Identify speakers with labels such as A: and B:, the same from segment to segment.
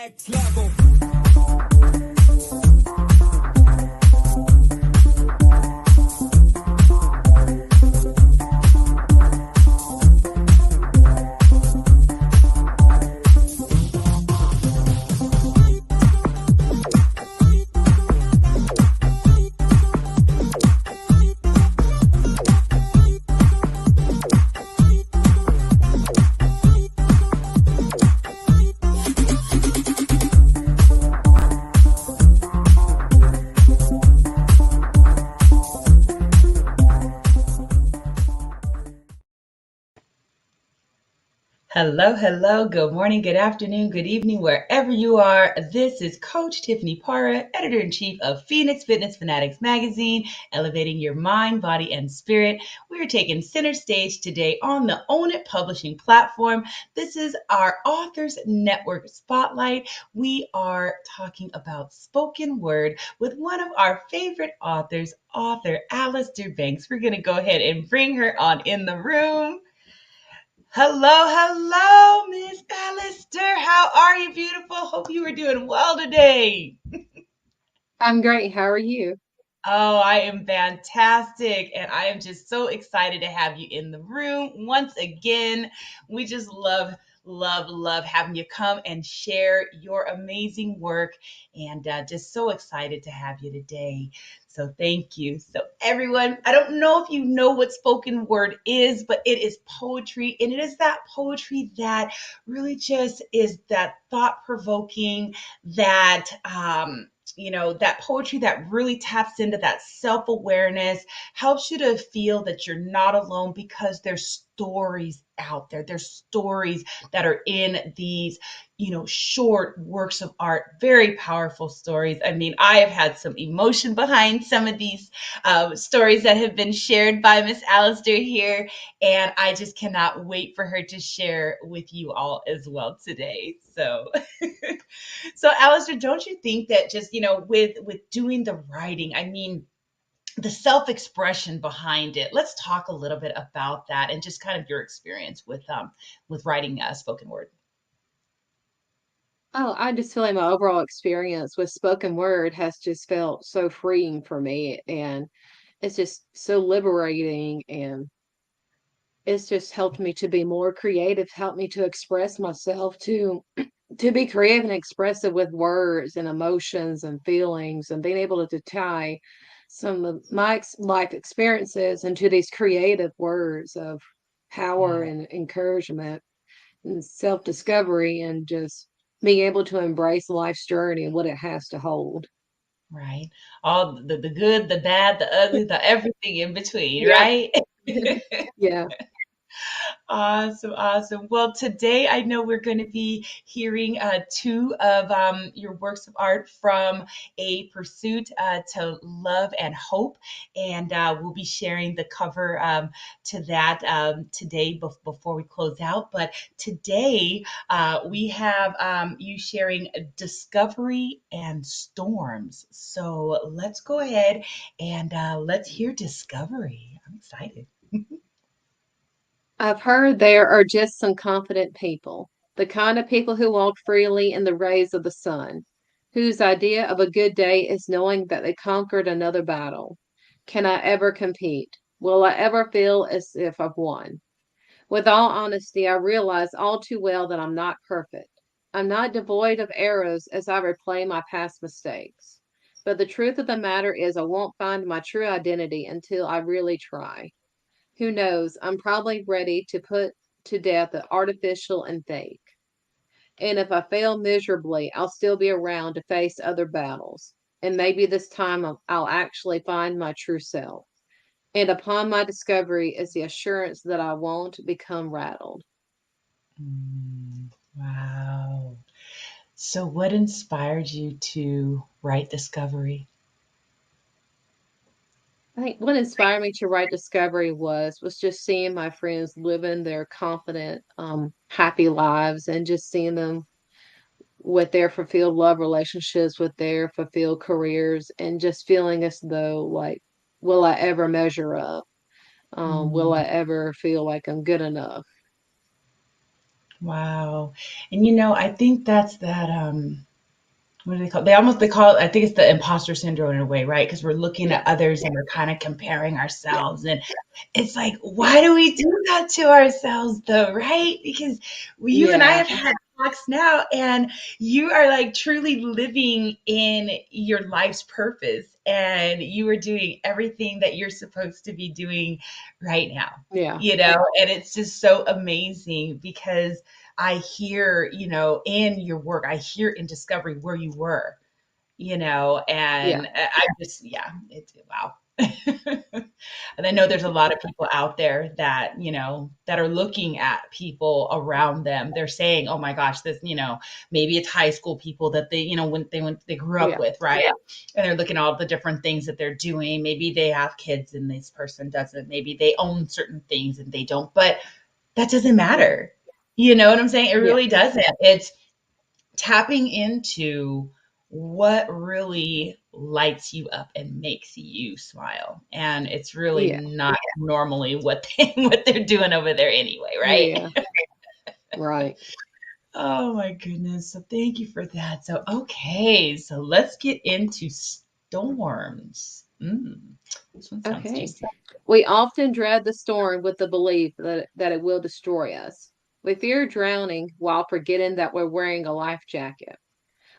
A: Next level.
B: Hello, hello. Good morning, good afternoon, good evening, wherever you are. This is Coach Tiffany Parra, editor in chief of Phoenix Fitness Fanatics magazine, elevating your mind, body, and spirit. We are taking center stage today on the Own It Publishing platform. This is our Authors Network Spotlight. We are talking about spoken word with one of our favorite authors, Author Allistar Banks. We're going to go ahead and bring her on in the room. Hello, hello, Miss Allister. How are you, beautiful? Hope you are doing well today.
C: I'm great. How are you?
B: Oh, I am fantastic. And I am just so excited to have you in the room once again. We just love having you come and share your amazing work. And just so excited to have you today. So thank you. So, everyone, I don't know if you know what spoken word is, but it is poetry. And it is that poetry that really just is that thought provoking, that poetry that really taps into that self awareness, helps you to feel that you're not alone because there's stories out there. There's stories that are in these, short works of art, very powerful stories. I mean, I have had some emotion behind some of these stories that have been shared by Miss Allister here, and I just cannot wait for her to share with you all as well today. So so, Alistair, don't you think that just with doing the writing, I mean, the self-expression behind it. Let's talk a little bit about that and just kind of your experience with writing spoken word.
C: Oh, I just feel like my overall experience with spoken word has just felt so freeing for me, and it's just so liberating, and it's just helped me to be more creative, helped me to express myself, to be creative and expressive with words and emotions and feelings, and being able to tie some of my life experiences into these creative words of power
B: Yeah,
C: and encouragement and self-discovery, and just being able to embrace life's journey and what it has to hold.
B: right. All the good, the bad, the ugly, the everything in between,
C: Yep.
B: right?
C: Yeah.
B: Awesome, awesome. Well, today I know we're going to be hearing two of your works of art from A Pursuit to Love and Hope. And we'll be sharing the cover to that today before we close out. But today we have you sharing Discovery and Storms. So let's go ahead and let's hear Discovery. I'm excited.
C: I've heard there are just some confident people, the kind of people who walk freely in the rays of the sun, whose idea of a good day is knowing that they conquered another battle. Can I ever compete? Will I ever feel as if I've won? With all honesty, I realize all too well that I'm not perfect. I'm not devoid of errors as I replay my past mistakes. But the truth of the matter is, I won't find my true identity until I really try. Who knows? I'm probably ready to put to death the artificial and fake. And if I fail miserably, I'll still be around to face other battles. And maybe this time I'll actually find my true self. And upon my discovery is the assurance that I won't become rattled.
B: Wow. So, what inspired you to write Discovery?
C: I think what inspired me to write Discovery was just seeing my friends living their confident, happy lives, and just seeing them with their fulfilled love relationships, with their fulfilled careers, and just feeling as though like, will I ever measure up? Will
B: Mm,
C: I ever feel like I'm good enough?
B: Wow. And I think that's that what do they call it? They call it, I think it's the imposter syndrome in a way, right? Because we're looking
C: Yeah.
B: at others and we're kind of comparing ourselves. And it's like, why do we do that to ourselves though, right? Because you and I
C: Yeah.
B: have had talks now, and you are like truly living in your life's purpose, and you are doing everything that you're supposed to be doing right now,
C: Yeah.
B: and it's just so amazing because I hear, in your work, I hear in discovery where you were,
C: Yeah.
B: and I just, yeah, it's wow. And I know there's a lot of people out there that, that are looking at people around them. They're saying, oh my gosh, this, maybe it's high school people that they, when they grew up
C: Yeah.
B: with, right? And they're looking at all the different things that they're doing. Maybe they have kids and this person doesn't. Maybe they own certain things and they don't, but that doesn't matter. You know what I'm saying? It
C: Yeah.
B: really doesn't. It's tapping into what really lights you up and makes you smile. And it's really
C: Yeah.
B: not normally what they're doing over there anyway, right?
C: Yeah. Right.
B: Oh my goodness. So thank you for that. So okay, so let's get into storms. This one sounds
C: Okay.
B: juicy.
C: We often dread the storm with the belief that it will destroy us. We fear drowning while forgetting that we're wearing a life jacket.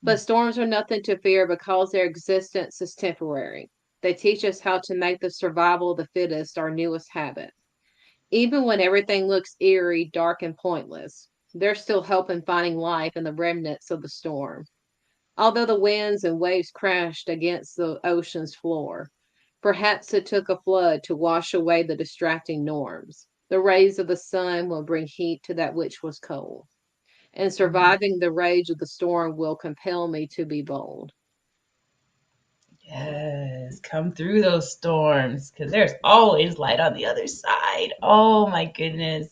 C: But storms are nothing to fear because their existence is temporary. They teach us how to make the survival of the fittest our newest habit. Even when everything looks eerie, dark, and pointless, there's still hope in finding life in the remnants of the storm. Although the winds and waves crashed against the ocean's floor, perhaps it took a flood to wash away the distracting norms. The rays of the sun will bring heat to that which was cold, and surviving the rage of the storm will compel me to be bold.
B: Yes, come through those storms because there's always light on the other side. Oh my goodness.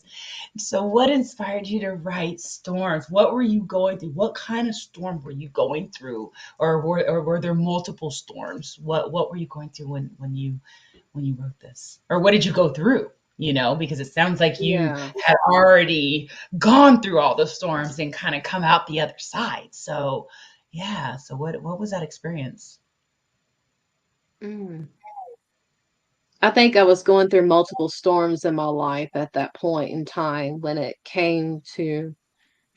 B: So, what inspired you to write storms? What were you going through? What kind of storm were you going through, or were there multiple storms? What were you going through when you wrote this, or what did you go through? Because it sounds like you
C: Yeah.
B: had already gone through all the storms and kind of come out the other side. So, yeah. So, what was that experience?
C: Mm. I think I was going through multiple storms in my life at that point in time when it came to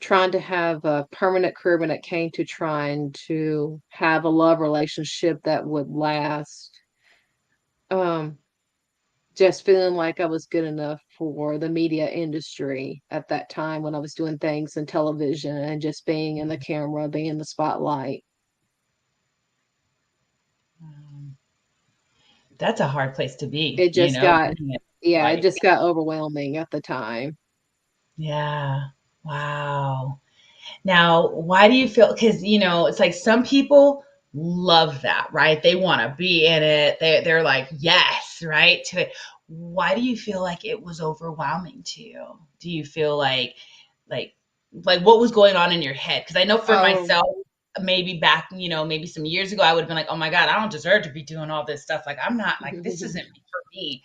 C: trying to have a permanent career, when it came to trying to have a love relationship that would last. Um, just feeling like I was good enough for the media industry at that time when I was doing things in television and just being in the camera, being in the spotlight.
B: Um, that's a hard place to be,
C: It just got,
B: being in
C: yeah, it
B: light.
C: just got overwhelming at the time.
B: Yeah. Wow. Now, why do you feel? Because it's like some people love that, right? They want to be in it. They're like, yes, right, to it. Why do you feel like it was overwhelming to you? Do you feel like like what was going on in your head? Because I know for
C: Oh,
B: myself, maybe back, maybe some years ago, I would have been like, oh my God, I don't deserve to be doing all this stuff. Like I'm not like this isn't for me.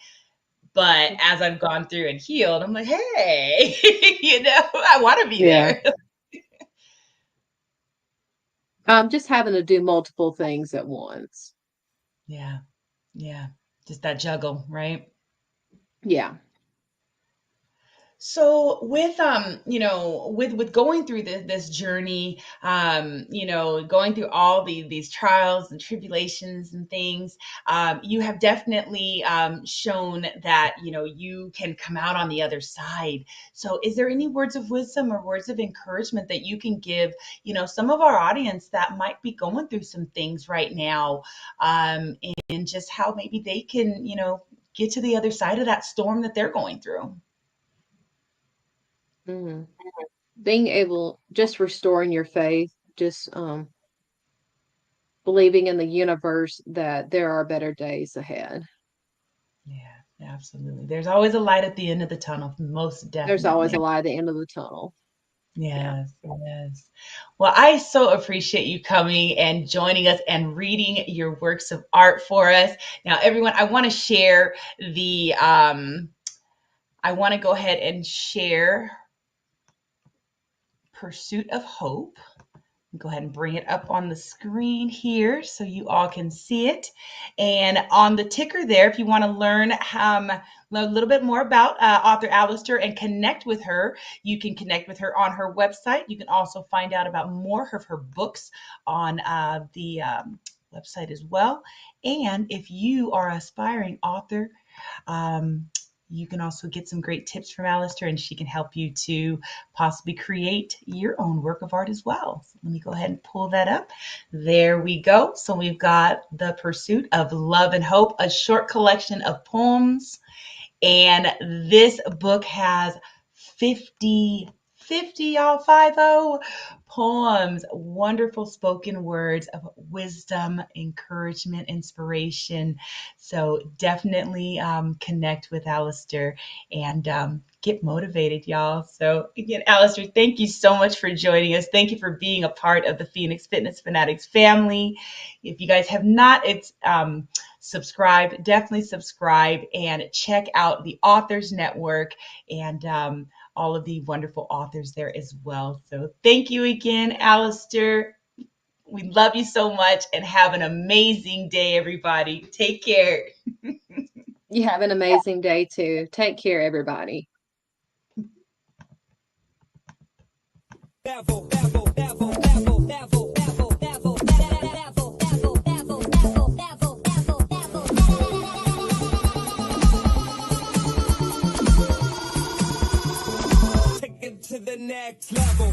B: But as I've gone through and healed, I'm like, hey, I want to be
C: yeah.
B: there.
C: Just having to do multiple things at once.
B: Yeah. Yeah. Just that juggle, right?
C: Yeah.
B: So with with going through this journey, going through all these trials and tribulations and things, you have definitely shown that you can come out on the other side. So is there any words of wisdom or words of encouragement that you can give, some of our audience that might be going through some things right now, and just how maybe they can, get to the other side of that storm that they're going through?
C: Mhm. Being able, just restoring your faith, just believing in the universe that there are better days ahead.
B: Yeah, absolutely. There's always a light at the end of the tunnel, most
C: There's always
B: definitely.
C: a light at the end of the tunnel. Yeah.
B: Yes, yes. Well, I so appreciate you coming and joining us and reading your works of art for us. Now, everyone, I want to go ahead and share Pursuit of Hope. Go ahead and bring it up on the screen here so you all can see it. And on the ticker there, if you want to learn a little bit more about Author Allistar and connect with her, you can connect with her on her website. You can also find out about more of her books on the website as well. And if you are an aspiring author, you can also get some great tips from Allistar, and she can help you to possibly create your own work of art as well. So let me go ahead and pull that up. There we go. So we've got The Pursuit of Love and Hope, a short collection of poems. And this book has 50, y'all, 50 poems, wonderful spoken words of wisdom, encouragement, inspiration. So definitely connect with Allistar and get motivated, y'all. So again, Allistar, thank you so much for joining us. Thank you for being a part of the Phoenix Fitness Fanatics family. If you guys have not, subscribe, definitely subscribe and check out the Authors Network and all of the wonderful authors there as well. So thank you again, Allistar. We love you so much and have an amazing day, everybody. Take care.
C: You have an amazing day too. Take care, everybody.
A: To the next level.